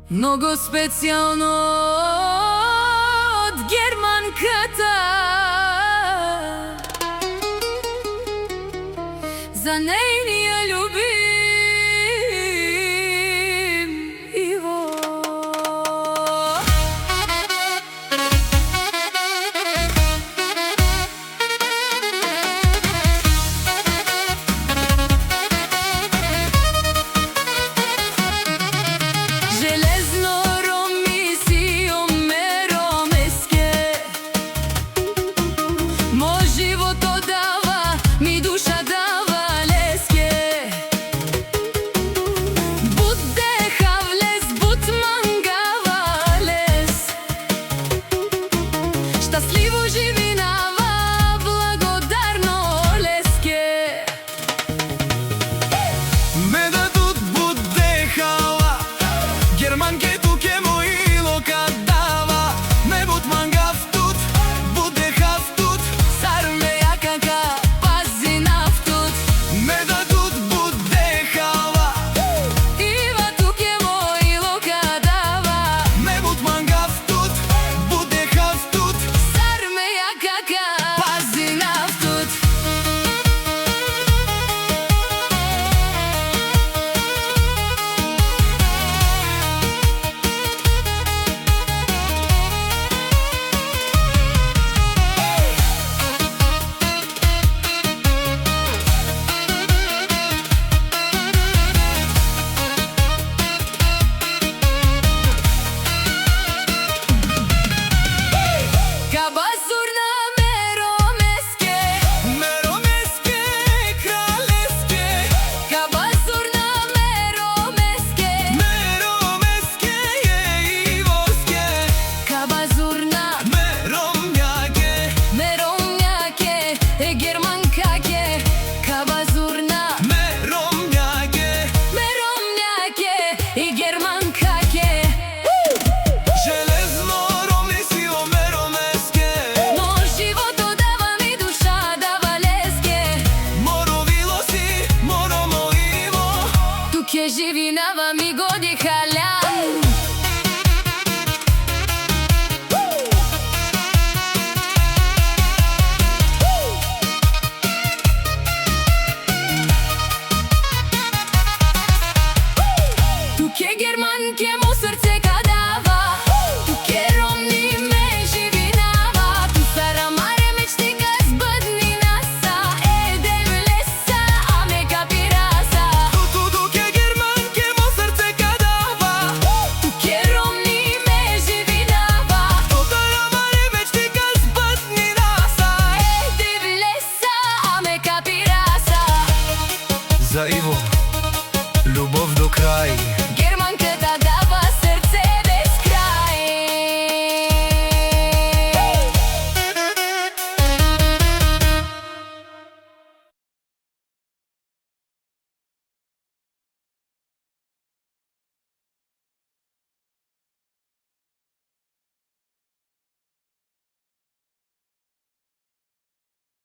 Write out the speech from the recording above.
Mnogo specijalno od Germankata. Za nejni ja ljubim Ivo. Železno romisio me romeske, moj život odava, mi duša dava leske. Bude havles, bud mangavales, štasljivo živinava, blagodarno leske. Me da тут буде хава, Германке туке моило кадава. Не буд мангав тут, буде хав тут, Sarme jakaka, pazi naftut. me da тут bude хава. Iva tuk je moj lokadava. Не буд мангав тут, буде хав тут. Sarme jakaka, pazi naftut. Kabazurna me romeske, Me ромеске кралевске, kabazurna me romeske, me ромеске ивовске, kabazurna me ромјаке, me romnjake, germankake, kabazurna me ромјаке. me romnjake i germankake. Железно ромисио ме ромеске, Moj život odava, mi duša dava leske. моровило си, моро моиво. Tuk je živinava, mi god je haljan.